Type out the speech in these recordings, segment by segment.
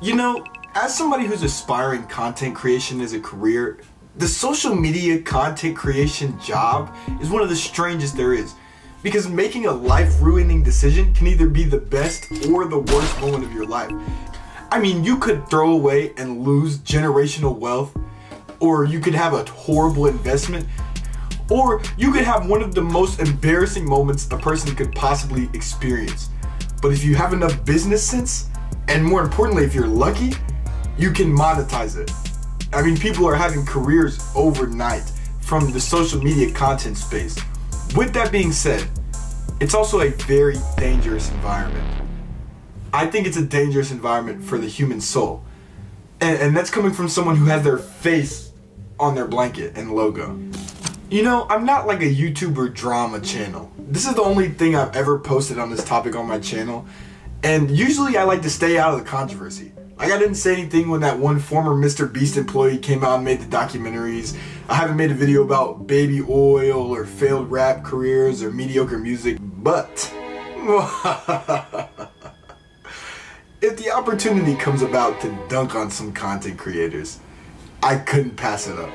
You know, as somebody who's aspiring content creation as a career, the social media content creation job is one of the strangest there is. Because making a life-ruining decision can either be the best or the worst moment of your life. I mean, you could throw away and lose generational wealth, or you could have a horrible investment, or you could have one of the most embarrassing moments a person could possibly experience. But if you have enough business sense, and more importantly, if you're lucky, you can monetize it. I mean, people are having careers overnight from the social media content space. With that being said, it's also a very dangerous environment. I think it's a dangerous environment for the human soul. And that's coming from someone who has their face on their blanket and logo. You know, I'm not like a YouTuber drama channel. This is the only thing I've ever posted on this topic on my channel. And usually I like to stay out of the controversy. Like, I didn't say anything when that one former Mr. Beast employee came out and made the documentaries. I haven't made a video about baby oil or failed rap careers or mediocre music. But if the opportunity comes about to dunk on some content creators, I couldn't pass it up.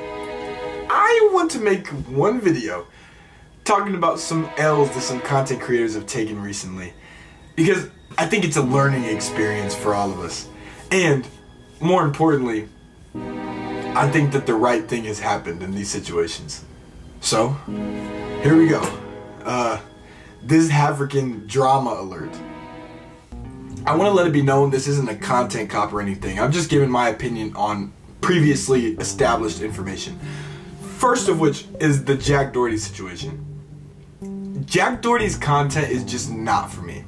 I want to make one video talking about some L's that some content creators have taken recently, because I think it's a learning experience for all of us. And more importantly, I think that the right thing has happened in these situations. So, here we go. This Halfrican drama alert. I want to let it be known this isn't a content cop or anything. I'm just giving my opinion on previously established information. First of which is the Jack Doherty situation. Jack Doherty's content is just not for me,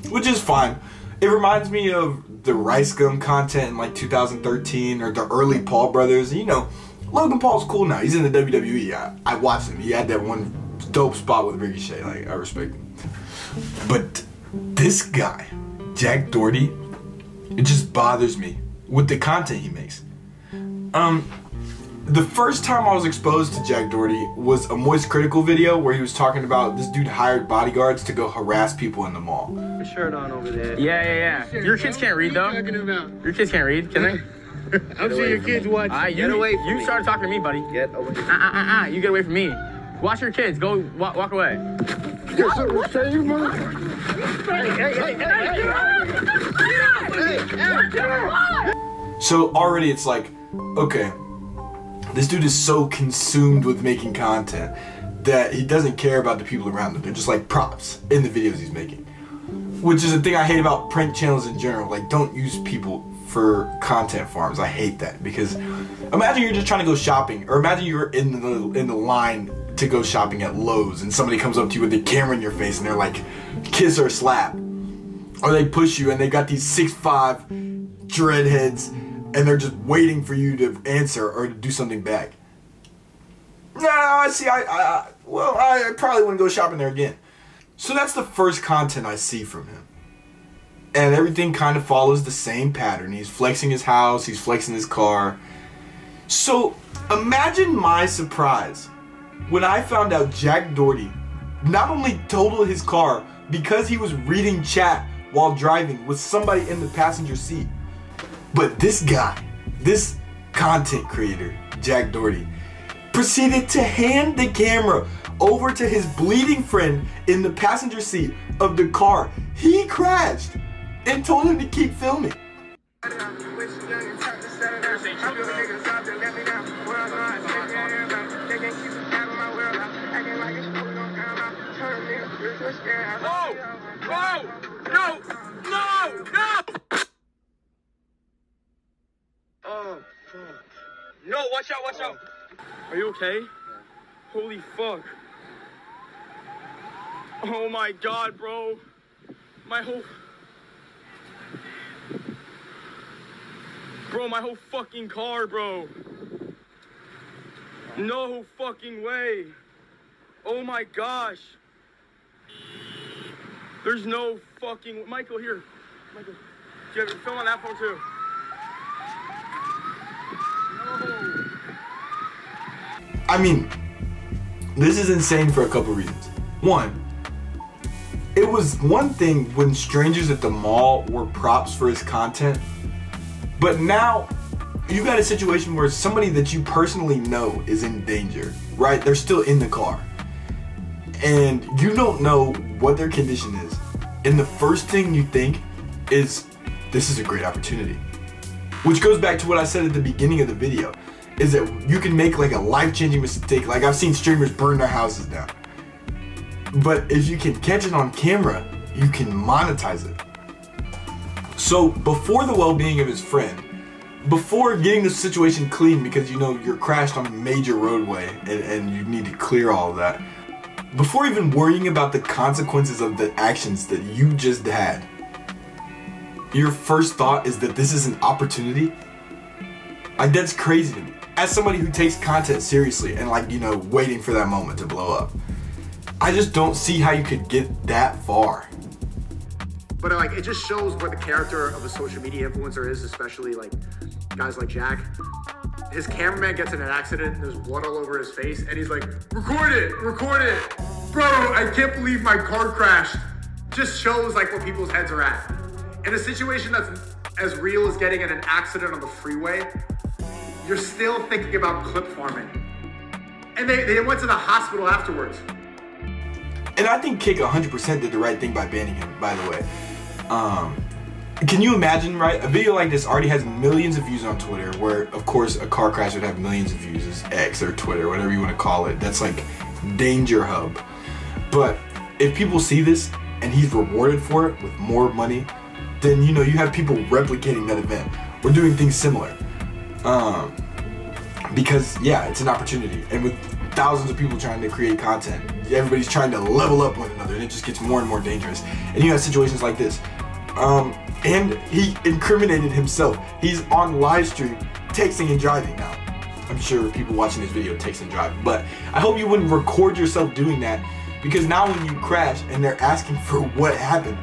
which is fine. It reminds me of the Rice Gum content in like 2013 or the early Paul brothers. You know, Logan Paul's cool now. He's in the WWE. I watched him. He had that one dope spot with Ricochet. Like, I respect him. But this guy, Jack Doherty, it just bothers me with the content he makes. The first time I was exposed to Jack Doherty was a Moist Critical video where he was talking about this dude hired bodyguards to go harass people in the mall. Shirt on over there. Yeah. Your kids can't read though. Your kids can't read, can they? I'm sure your kids watch. Get away from me. You started talking to me, buddy. Get away. You get away from me. Watch your kids. Go walk away. So already it's like, okay, this dude is so consumed with making content that he doesn't care about the people around him. They're just like props in the videos he's making. Which is a thing I hate about print channels in general. Like, don't use people for content farms. I hate that, because imagine you're just trying to go shopping, or imagine you're in the line to go shopping at Lowe's and somebody comes up to you with a camera in your face and they're like, kiss or slap. Or they push you and they got these 6'5" dreadheads and they're just waiting for you to answer or to do something back. No, I see, I probably wouldn't go shopping there again. So that's the first content I see from him. And everything kind of follows the same pattern. He's flexing his house, he's flexing his car. So imagine my surprise when I found out Jack Doherty not only totaled his car because he was reading chat while driving with somebody in the passenger seat, but this guy, this content creator, Jack Doherty, proceeded to hand the camera over to his bleeding friend in the passenger seat of the car he crashed and told him to keep filming. No! Oh, fuck. No, watch out. Are you okay? Holy fuck. Oh my god, bro. My whole fucking car, bro. No fucking way. Oh my gosh. There's no fucking... Michael, here. Michael, do you have your film on that phone too? No. I mean, this is insane for a couple reasons. One, it was one thing when strangers at the mall were props for his content, But now you got a situation where somebody that you personally know is in danger, right? They're still in the car. And you don't know what their condition is. And the first thing you think is, this is a great opportunity. Which goes back to what I said at the beginning of the video, is that you can make like a life-changing mistake. Like I've seen streamers burn their houses down. But if you can catch it on camera, you can monetize it. So before the well-being of his friend, before getting the situation clean because you know you're crashed on a major roadway and you need to clear all of that, before even worrying about the consequences of the actions that you just had, your first thought is that this is an opportunity? Like, that's crazy to me. As somebody who takes content seriously and like, you know, waiting for that moment to blow up, I just don't see how you could get that far. But like, it just shows what the character of a social media influencer is, especially like guys like Jack. His cameraman gets in an accident and there's blood all over his face and he's like, record it. Bro, I can't believe my car crashed. Just shows like what people's heads are at. In a situation that's as real as getting in an accident on the freeway, you're still thinking about clip farming. And they went to the hospital afterwards. And I think Kick 100% did the right thing by banning him, by the way. Can you imagine, right? A video like this already has millions of views on Twitter, where of course a car crash would have millions of views as X or Twitter, whatever you want to call it. That's like Danger Hub. But if people see this and he's rewarded for it with more money, then you know you have people replicating that event. We're doing things similar. Because yeah, it's an opportunity. And with thousands of people trying to create content, everybody's trying to level up one another and it just gets more and more dangerous. And you have situations like this. And he incriminated himself. He's on live stream texting and driving now. I'm sure people watching this video text and drive, but I hope you wouldn't record yourself doing that, because now when you crash and they're asking for what happened.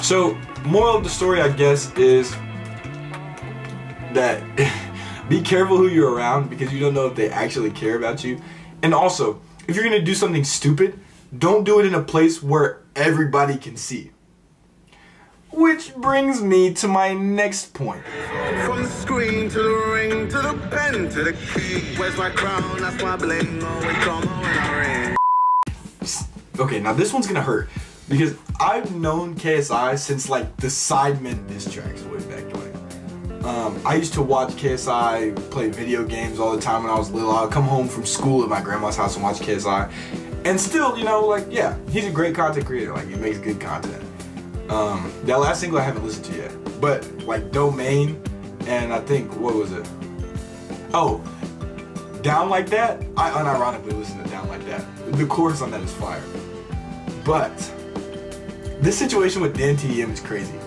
So moral of the story, I guess, is that be careful who you're around, because you don't know if they actually care about you. And also, if you're gonna do something stupid, don't do it in a place where everybody can see. Which brings me to my next point. From the screen to the ring, to the pen, to the key. Where's my crown? That's my bling. Always come on when I ring. Okay, now this one's gonna hurt, because I've known KSI since like the Sidemen diss tracks way back when. I used to watch KSI play video games all the time when I was little. I would come home from school at my grandma's house and watch KSI. And still, you know, like, yeah, he's a great content creator. Like, he makes good content. That last single I haven't listened to yet. But, like, Domain, and I think, what was it? Oh, Down Like That? I unironically listened to Down Like That. The chorus on that is fire. But this situation with DanTDM is crazy.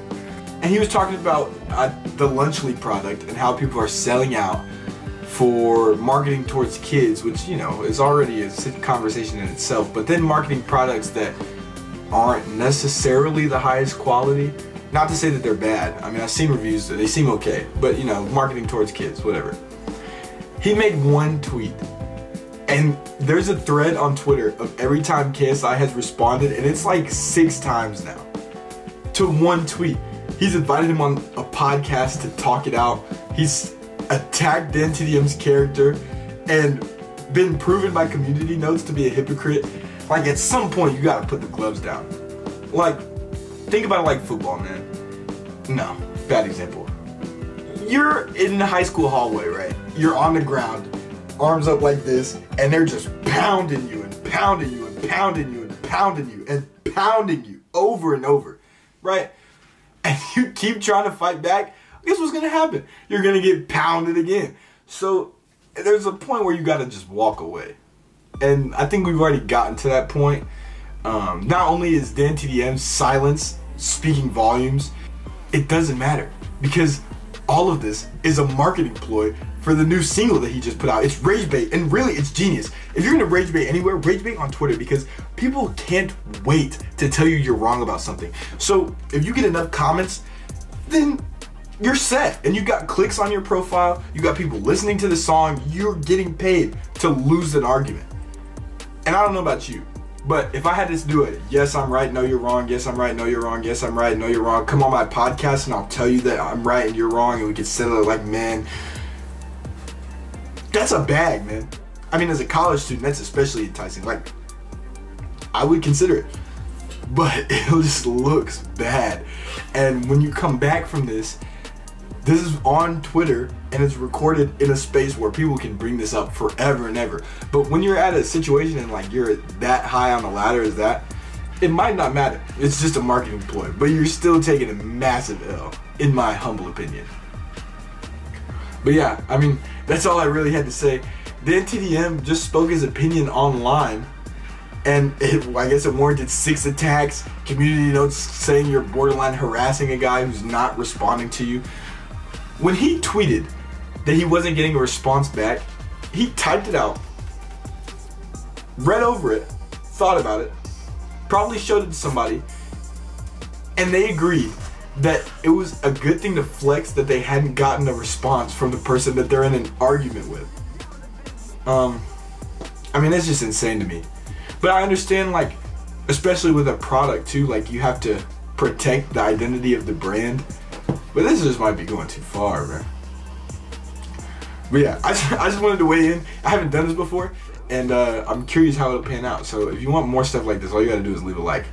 And he was talking about the Lunch League product and how people are selling out for marketing towards kids, which, you know, is already a conversation in itself. But then marketing products that aren't necessarily the highest quality. Not to say that they're bad. I mean, I've seen reviews that they seem okay. But, you know, marketing towards kids, whatever. He made one tweet. And there's a thread on Twitter of every time KSI has responded, and it's like 6 times now, to one tweet. He's invited him on a podcast to talk it out. He's attacked DanTDM's character and been proven by community notes to be a hypocrite. Like, at some point, you gotta put the gloves down. Like, think about it like football, man. No, bad example. You're in the high school hallway, right? You're on the ground, arms up like this, and they're just pounding you and pounding you and pounding you and pounding you and pounding you over and over, right? And you keep trying to fight back, guess what's gonna happen? You're gonna get pounded again. So there's a point where you gotta just walk away. And I think we've already gotten to that point. Not only is DanTDM's silence speaking volumes, it doesn't matter, because all of this is a marketing ploy for the new single that he just put out. It's rage bait, and really it's genius. If you're gonna rage bait anywhere, rage bait on Twitter, because people can't wait to tell you you're wrong about something. So if you get enough comments, then you're set, and you got clicks on your profile, you got people listening to the song, you're getting paid to lose an argument. And I don't know about you, But if I had to do it, yes, I'm right, no, you're wrong, yes, I'm right, no, you're wrong, yes, I'm right, no, you're wrong, come on my podcast and I'll tell you that I'm right and you're wrong and we can settle it like men. That's a bag, man. I mean, as a college student, that's especially enticing. Like, I would consider it. But it just looks bad. And when you come back from this is on Twitter and it's recorded in a space where people can bring this up forever and ever. But when you're at a situation and like you're that high on the ladder as that, it might not matter. It's just a marketing ploy. But you're still taking a massive L, in my humble opinion. But yeah, I mean, that's all I really had to say. DanTDM just spoke his opinion online. And I guess it warranted 6 attacks, community notes saying you're borderline harassing a guy who's not responding to you. When he tweeted that he wasn't getting a response back, he typed it out, read over it, thought about it, probably showed it to somebody, and they agreed that it was a good thing to flex that they hadn't gotten a response from the person that they're in an argument with. I mean, that's just insane to me. But I understand, like, especially with a product too, like you have to protect the identity of the brand. But this just might be going too far, man. But yeah, I just wanted to weigh in. I haven't done this before, and I'm curious how it'll pan out. So if you want more stuff like this, all you gotta do is leave a like.